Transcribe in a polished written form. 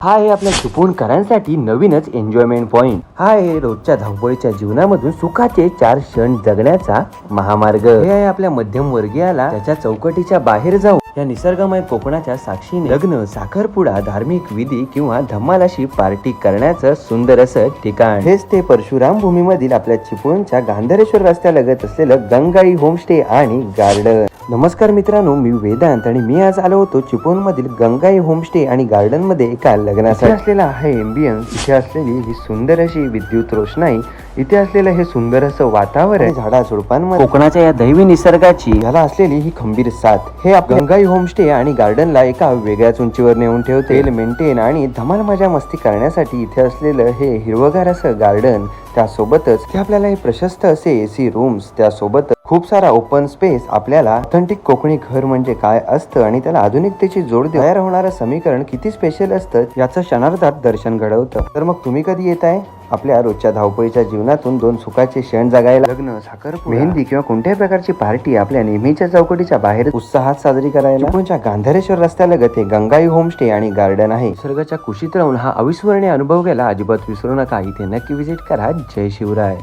हा आहे आपल्या चिपळूणकरांसाठी नवीनच एन्जॉयमेंट पॉइंट. हा आहे रोजच्या धावपळीच्या जीवनामधून सुखाचे 4 क्षण जगण्याचा महामार्ग. हे आहे आपल्या मध्यम वर्गीयाला त्याच्या चौकटीच्या बाहेर जाऊन या निसर्गमय कोकणाच्या साक्षीने लग्न, साखरपुडा, धार्मिक विधी किंवा धमाल अशी पार्टी करण्याचं सुंदर असं ठिकाण. हेच ते परशुराम भूमीमधील आपल्या चिपळूणच्या गांधारेश्वर रस्त्यालगत असलेलं गंगाई होमस्टे आणि गार्डन. नमस्कार मित्रांनो, मी वेदांत आणि मी आज आलो होतो चिपळूण मधील गंगाई होमस्टे आणि गार्डन मध्ये एका लग्नासाठी असलेला आहे एम्बियन्स. इथे असलेली ही सुंदर अशी विद्युत रोषणाई, इथे असलेलं हे सुंदर असं वातावरण, झाडा झुडपांमध्ये कोकणाच्या या दैवी निसर्गाची याला असलेली ही खंबीर साथ हे गंगाई होमस्टे आणि गार्डनला एका वेगळ्याच उंचीवर नेऊन ठेवते. मेंटेन आणि धमाल मजा मस्ती करण्यासाठी इथे असलेलं हे हिरवगार असं गार्डन, त्यासोबतच ते आपल्याला हे प्रशस्त असे एसी रूम्स, त्यासोबत खूप सारा ओपन स्पेस, आपल्याला ऑथेंटिक कोकणी घर म्हणजे काय असतं आणि त्याला आधुनिकतेची जोड तयार होणारं समीकरण किती स्पेशल असतं याचं क्षणार्धात दर्शन घडवतं. तर मग तुम्ही कधी येताय आपल्या रोजच्या धावपळीच्या जीवनातून 2 सुखाचे क्षण जगायला? लग्न, साखरपुडा, मेहंदी किंवा कोणत्याही प्रकारची पार्टी आपल्या नेहमीच्या चौकटीच्या बाहेर उत्साहात साजरी करायला चिपळूणच्या गांधारेश्वर रस्त्यालगत हे गंगाई होमस्टे आणि गार्डन आहे. निसर्गाच्या कुशीत राहून हा अविस्मरणीय अनुभव घ्यायला अजिबात विसरू नका. इथे नक्की विजिट करा. जय शिवराय.